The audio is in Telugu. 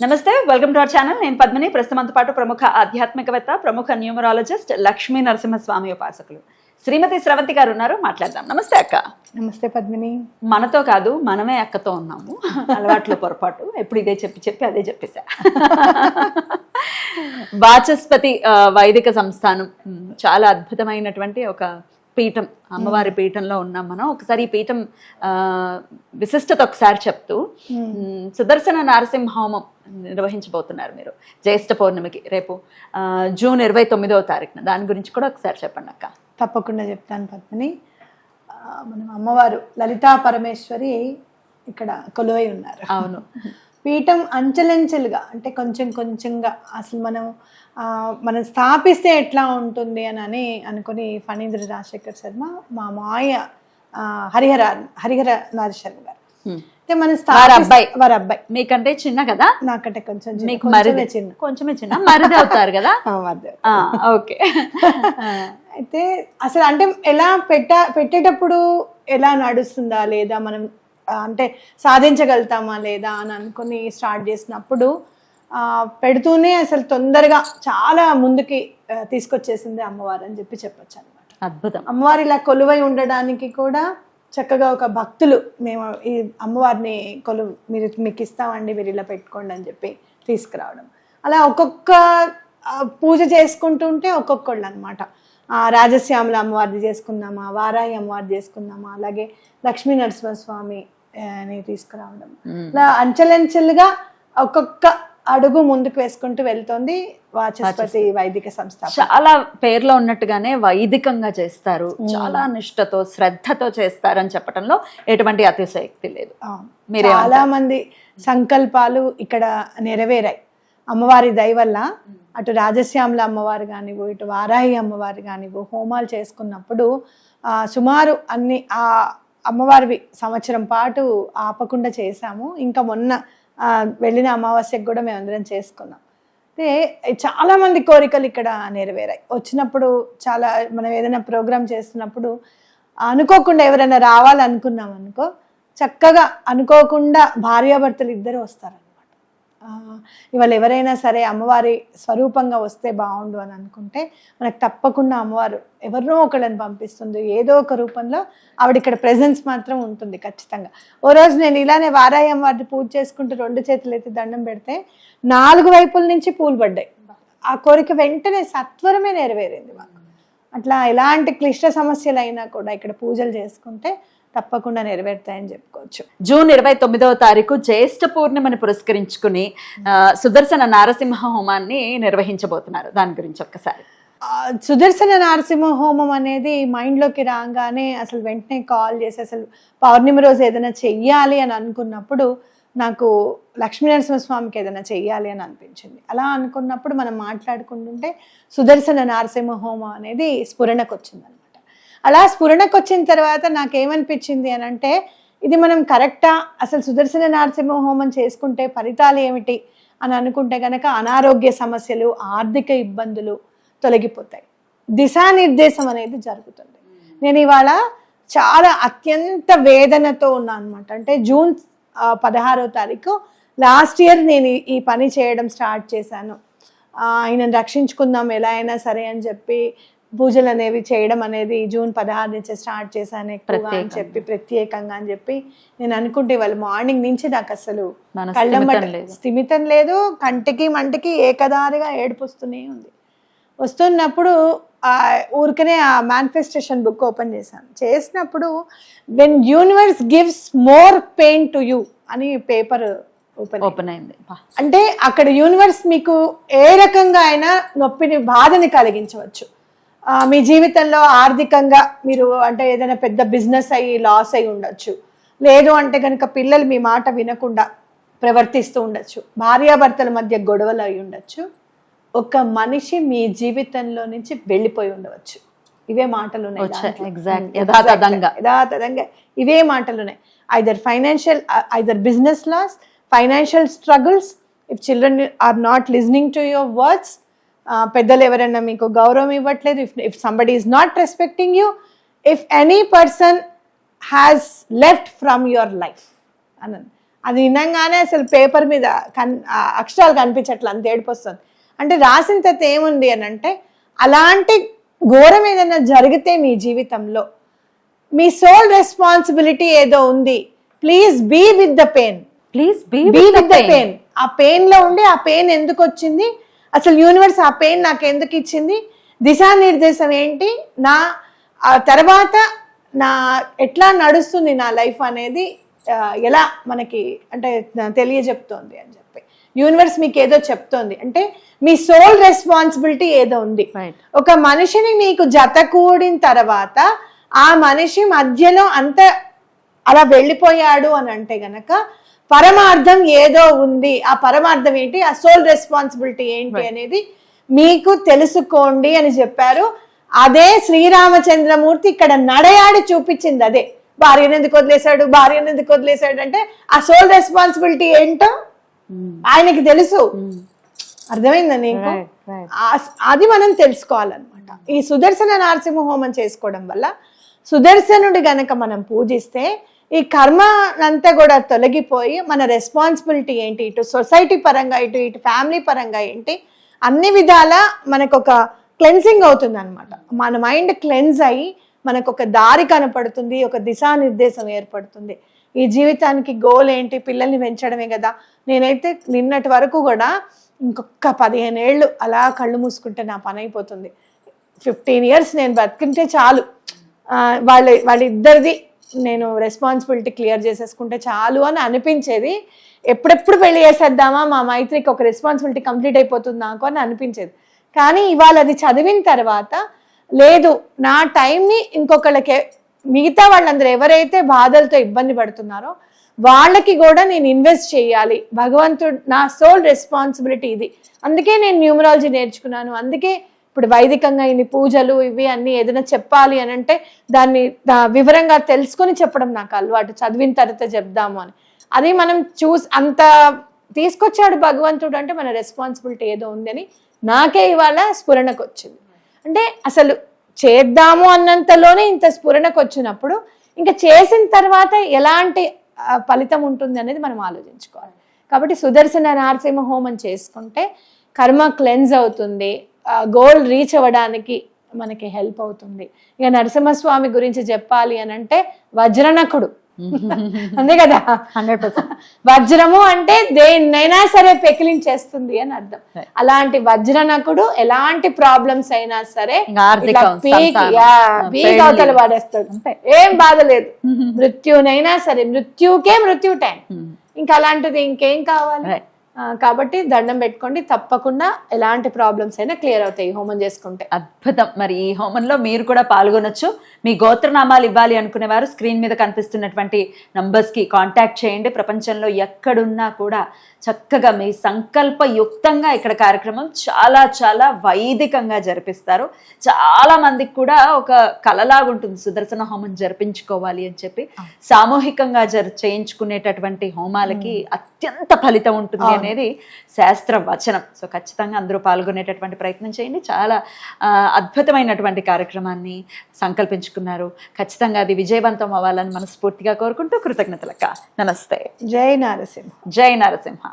నమస్తే, వెల్కమ్ టు అవర్ ఛానల్. నేను పద్మిని. ప్రస్తుతంతో పాటు ప్రముఖ ఆధ్యాత్మికవేత్త, ప్రముఖ న్యూమరాలజిస్ట్, లక్ష్మీ నరసింహస్వామి ఉపాసకులు శ్రీమతి స్రవంతి గారు ఉన్నారు. మాట్లాడదాం. నమస్తే అక్క. నమస్తే పద్మిని. మనతో కాదు, మనమే అక్కతో ఉన్నాము. అలవాట్లో పొరపాటు, ఎప్పుడు ఇదే చెప్పి అదే చెప్పేసా. వాచస్పతి వైదిక సంస్థానం చాలా అద్భుతమైనటువంటి ఒక పీఠం, అమ్మవారి పీఠంలో ఉన్నాం మనం. ఒకసారి ఈ పీఠం విశిష్టత ఒకసారి చెప్తూ, సుదర్శన నారసింహ హోమం నిర్వహించబోతున్నారు మీరు జ్యేష్ఠ పౌర్ణమికి, రేపు జూన్ 29వ తారీఖున. దాని గురించి కూడా ఒకసారి చెప్పండి అక్క. తప్పకుండా చెప్తాను పద్మిని. మనం అమ్మవారు లలితా పరమేశ్వరి ఇక్కడ కొలువై ఉన్నారు. అవును. పీఠం అంచెలంచెలుగా, అంటే కొంచెం కొంచెంగా అసలు మనం స్థాపిస్తే ఎట్లా ఉంటుంది అని అనుకుని ఫణీంద్ర రాజశేఖర్ శర్మ, మా మాయ హరిహర నారశర్మ గారు, అంటే మన వారి అబ్బాయి మీకంటే చిన్న కదా, నాకంటే కొంచెం కొంచెమే చిన్న, మరిది అవుతారు కదా. ఓకే. అయితే అసలు అంటే ఎలా పెట్టేటప్పుడు ఎలా నడుస్తుందా లేదా, మనం అంటే సాధించగలుగుతామా లేదా అని అనుకుని స్టార్ట్ చేసినప్పుడు పెడుతూనే అసలు తొందరగా చాలా ముందుకి తీసుకొచ్చేసింది అమ్మవారు అని చెప్పొచ్చు అనమాట. అద్భుతం. అమ్మవారు ఇలా కొలువై ఉండడానికి కూడా చక్కగా ఒక భక్తులు, మేము ఈ అమ్మవారిని మీకు ఇస్తామండి, మీరు ఇలా పెట్టుకోండి అని చెప్పి తీసుకురావడం. అలా ఒక్కొక్క పూజ చేసుకుంటుంటే ఒక్కొక్కళ్ళు అనమాట. రాజశ్యామల అమ్మవారిని చేసుకుందామా, వారాహి అమ్మవారిని చేసుకుందామా, అలాగే లక్ష్మీ నరసింహస్వామి అని తీసుకురావడం. ఇలా అంచెలంచెలుగా ఒక్కొక్క అడుగు ముందుకు వేసుకుంటూ వెళ్తోంది వాచస్పతి వైదిక సంస్థ. చాలా పేర్లో ఉన్నట్టుగానే వైదికంగా చేస్తారు, చాలా నిష్ఠతో శ్రద్ధతో చేస్తారు అని చెప్పడంలో ఎటువంటి అతిశయోక్తి లేదు. చాలా మంది సంకల్పాలు ఇక్కడ నెరవేరాయి అమ్మవారి దయ వల్ల. అటు రాజశ్యామల అమ్మవారు కానివ్వు, ఇటు వారాహి అమ్మవారు కానివ్వు, హోమాలు చేసుకున్నప్పుడు సుమారు అన్ని ఆ అమ్మవారివి సంవత్సరం పాటు ఆపకుండా చేశాము. ఇంకా మొన్న వెళ్ళిన అమావాస్యకు కూడా మేము అందరం చేసుకున్నాం. అయితే చాలా మంది కోరికలు ఇక్కడ నెరవేరాయి. వచ్చినప్పుడు చాలా, మనం ఏదైనా ప్రోగ్రామ్ చేస్తున్నప్పుడు అనుకోకుండా ఎవరైనా రావాలనుకున్నాం అనుకో, చక్కగా అనుకోకుండా భార్యాభర్తలు ఇద్దరు వస్తారనమాట. ఇవాళ ఎవరైనా సరే అమ్మవారి స్వరూపంగా వస్తే బాగుండు అని అనుకుంటే మనకు తప్పకుండా అమ్మవారు ఎవరినో ఒకళ్ళని పంపిస్తుంది. ఏదో ఒక రూపంలో ఆవిడ ఇక్కడ ప్రెజెన్స్ మాత్రం ఉంటుంది ఖచ్చితంగా. ఓ రోజు నేను ఇలానే వారాహి అమ్మవారిని పూజ చేసుకుంటూ 2 చేతులు ఎత్తి దండం పెడితే 4 వైపుల నుంచి పూలు పడ్డాయి. ఆ కోరిక వెంటనే సత్వరమే నెరవేరింది మాకు. అట్లా ఎలాంటి క్లిష్ట సమస్యలు అయినా కూడా ఇక్కడ పూజలు చేసుకుంటే తప్పకుండా నెరవేరుతాయని చెప్పుకోవచ్చు. జూన్ 29వ తారీఖు జ్యేష్ఠ పూర్ణిమని పురస్కరించుకుని సుదర్శన నారసింహ హోమాన్ని నిర్వహించబోతున్నారు. దాని గురించి ఒక్కసారి. సుదర్శన నారసింహ హోమం అనేది మైండ్లోకి రాగానే అసలు వెంటనే కాల్ చేసి, అసలు పౌర్ణమి రోజు ఏదైనా చెయ్యాలి అని అనుకున్నప్పుడు నాకు లక్ష్మీనరసింహస్వామికి ఏదైనా చెయ్యాలి అని అనిపించింది. అలా అనుకున్నప్పుడు మనం మాట్లాడుకుంటుంటే సుదర్శన నారసింహ హోమం అనేది స్ఫురణకు వచ్చింది. అలా స్ఫురణకు వచ్చిన తర్వాత నాకేమనిపించింది అని అంటే, ఇది మనం కరెక్టా, అసలు సుదర్శన నారసింహ హోమం చేసుకుంటే ఫలితాలు ఏమిటి అని అనుకుంటే కనుక అనారోగ్య సమస్యలు, ఆర్థిక ఇబ్బందులు తొలగిపోతాయి, దిశానిర్దేశం అనేది జరుగుతుంది. నేను ఇవాళ చాలా అత్యంత వేదనతో ఉన్నా అనమాట. అంటే జూన్ 16వ తారీఖు లాస్ట్ ఇయర్ నేను ఈ పని చేయడం స్టార్ట్ చేశాను. ఆయనను రక్షించుకుందాం ఎలా అయినా సరే అని చెప్పి పూజలు అనేవి చేయడం అనేది జూన్ 16 నుంచి స్టార్ట్ చేశాను ఎక్కువగా అని చెప్పి, ప్రత్యేకంగా అని చెప్పి నేను అనుకుంటే వాళ్ళు మార్నింగ్ నుంచి నాకు అసలు స్థిమితం లేదు, కంటికి మంటికి ఏకదారిగా ఏడుపు వస్తూనే ఉంది. వస్తున్నప్పుడు ఊరికనే ఆ మేనిఫెస్టేషన్ బుక్ ఓపెన్ చేసినప్పుడు when universe gives more pain to you అని పేపర్ ఓపెన్ అయింది. అంటే అక్కడ యూనివర్స్ మీకు ఏ రకంగా అయినా నొప్పిని, బాధని కలిగించవచ్చు. మీ జీవితంలో ఆర్థికంగా మీరు అంటే ఏదైనా పెద్ద బిజినెస్ అయ్యి లాస్ అయి ఉండొచ్చు, లేదు అంటే కనుక పిల్లలు మీ మాట వినకుండా ప్రవర్తిస్తూ ఉండొచ్చు, భార్యాభర్తల మధ్య గొడవలు అయి ఉండొచ్చు, ఒక మనిషి మీ జీవితంలో నుంచి వెళ్ళిపోయి ఉండవచ్చు. ఇవే మాటలు యథాతథంగా ఇవే మాటలు ఉన్నాయి. Either business loss, financial struggles, if children are not listening to your words, పెద్దలు ఎవరైనా మీకు గౌరవం ఇవ్వట్లేదు, if somebody is not respecting you, if any person has left from your life అని అది వినంగానే అసలు పేపర్ మీద అక్షరాలు కనిపించట్లే, అంత ఏడుపు వస్తుంది. అంటే రాసిన తర్వాత ఏముంది అని అంటే, అలాంటి ఘోరం ఏదైనా జరిగితే మీ జీవితంలో మీ సోల్ రెస్పాన్సిబిలిటీ ఏదో ఉంది, please be with the pain, please be be with the pain. ఆ పెయిన్ లో ఉండి ఆ పెయిన్ ఎందుకు వచ్చింది, అసలు యూనివర్స్ ఆ పెయిన్ నాకు ఎందుకు ఇచ్చింది, దిశానిర్దేశం ఏంటి, నా తర్వాత నా ఎట్లా నడుస్తుంది నా లైఫ్ అనేది ఎలా మనకి అంటే తెలియజెప్తోంది అని చెప్పి యూనివర్స్ మీకు ఏదో చెప్తోంది. అంటే మీ సోల్ రెస్పాన్సిబిలిటీ ఏదో ఉంది. ఒక మనిషిని మీకు జత కూడిన తర్వాత ఆ మనిషి మధ్యలో అంత అలా వెళ్ళిపోయాడు అని అంటే గనక పరమార్థం ఏదో ఉంది. ఆ పరమార్థం ఏంటి, ఆ సోల్ రెస్పాన్సిబిలిటీ ఏంటి అనేది మీకు తెలుసుకోండి అని చెప్పారు. అదే శ్రీరామచంద్రమూర్తి ఇక్కడ నడయాడి చూపించింది. అదే భార్యను ఎందుకు వదిలేశాడు అంటే ఆ సోల్ రెస్పాన్సిబిలిటీ ఏంటో ఆయనకి తెలుసు. అర్థమైందా నీకు? అది మనం తెలుసుకోవాలన్నమాట. ఈ సుదర్శన నరసింహ హోమం చేసుకోవడం వల్ల సుదర్శనుడి గనక మనం పూజిస్తే ఈ కర్మ అంతా కూడా తొలగిపోయి మన రెస్పాన్సిబిలిటీ ఏంటి, ఇటు సొసైటీ పరంగా ఇటు ఫ్యామిలీ పరంగా ఏంటి, అన్ని విధాల మనకు ఒక క్లెన్సింగ్ అవుతుంది అనమాట. మన మైండ్ క్లెన్స్ అయ్యి మనకు ఒక దారి కనపడుతుంది, ఒక దిశానిర్దేశం ఏర్పడుతుంది. ఈ జీవితానికి గోల్ ఏంటి, పిల్లల్ని పెంచడమే కదా. నేనైతే నిన్నటి వరకు కూడా ఇంకొక 15 ఏళ్ళు అలా కళ్ళు మూసుకుంటే నా పని అయిపోతుంది. 15 years నేను బతికింటే చాలు, వాళ్ళిద్దరిది నేను రెస్పాన్సిబిలిటీ క్లియర్ చేసేసుకుంటే చాలు అని అనిపించేది. ఎప్పుడెప్పుడు పెళ్లి చేసేద్దామా, మా మైత్రికి ఒక రెస్పాన్సిబిలిటీ కంప్లీట్ అయిపోతుంది నాకు అని అనిపించేది. కానీ ఇవాళ అది చదివిన తర్వాత లేదు, నా టైంని ఇంకొకళ్ళకి, మిగతా వాళ్ళందరూ ఎవరైతే బాధలతో ఇబ్బంది పడుతున్నారో వాళ్ళకి కూడా నేను ఇన్వెస్ట్ చేయాలి. భగవంతుడు నా సోల్ రెస్పాన్సిబిలిటీ ఇది. అందుకే నేను న్యూమరాలజీ నేర్చుకున్నాను. అందుకే ఇప్పుడు వైదికంగా ఇన్ని పూజలు ఇవి అన్ని ఏదైనా చెప్పాలి అని అంటే దాన్ని వివరంగా తెలుసుకొని చెప్పడం నాకు అలవాటు. చదివిన తర్వాత చెప్దాము అని అది మనం అంత తీసుకొచ్చాడు భగవంతుడు అంటే మన రెస్పాన్సిబిలిటీ ఏదో ఉందని నాకే ఇవాళ స్ఫురణకు వచ్చింది. అంటే అసలు చేద్దాము అన్నంతలోనే ఇంత స్ఫురణకు వచ్చినప్పుడు ఇంకా చేసిన తర్వాత ఎలాంటి ఫలితం ఉంటుంది అనేది మనం ఆలోచించుకోవాలి. కాబట్టి సుదర్శన నరసింహ హోమం చేసుకుంటే కర్మ క్లెన్స్ అవుతుంది, గోల్ రీచ్ అవ్వడానికి మనకి హెల్ప్ అవుతుంది. ఇక నరసింహస్వామి గురించి చెప్పాలి అని అంటే వజ్రనకుడు అంతే కదా. 100% వజ్రము అంటే దేన్నైనా సరే పెకిలించేస్తుంది అని అర్థం. అలాంటి వజ్రనకుడు ఎలాంటి ప్రాబ్లమ్స్ అయినా సరే పీక్ అవతల పడేస్తాడు, ఏం బాధ లేదు. మృత్యునైనా సరే, మృత్యుకే మృత్యు టైం, ఇంకా అలాంటిది ఇంకేం కావాలి. కాబట్టి దండం పెట్టుకోండి, తప్పకుండా ఎలాంటి ప్రాబ్లమ్స్ అయినా క్లియర్ అవుతాయి హోమం చేసుకుంటే. అద్భుతం. మరి ఈ హోమంలో మీరు కూడా పాల్గొనొచ్చు. మీ గోత్రనామాలు ఇవ్వాలి అనుకునేవారు స్క్రీన్ మీద కనిపిస్తున్నటువంటి నంబర్స్కి కాంటాక్ట్ చేయండి. ప్రపంచంలో ఎక్కడున్నా కూడా చక్కగా మీ సంకల్పయుక్తంగా ఇక్కడ కార్యక్రమం చాలా చాలా వైదికంగా జరిపిస్తారు. చాలా మందికి కూడా ఒక కలలాగుంటుంది సుదర్శన హోమం జరిపించుకోవాలి అని చెప్పి. సామూహికంగా చేయించుకునేటటువంటి హోమాలకి అత్యంత ఫలితం ఉంటుంది అనేది శాస్త్ర వచనం. సో ఖచ్చితంగా అందరూ పాల్గొనేటటువంటి ప్రయత్నం చేయండి. చాలా అద్భుతమైనటువంటి కార్యక్రమాన్ని సంకల్పించుకున్నారు. ఖచ్చితంగా అది విజయవంతం అవ్వాలని మనస్ఫూర్తిగా కోరుకుంటూ కృతజ్ఞతలక్క. నమస్తే. జై నరసింహ. జై నరసింహ.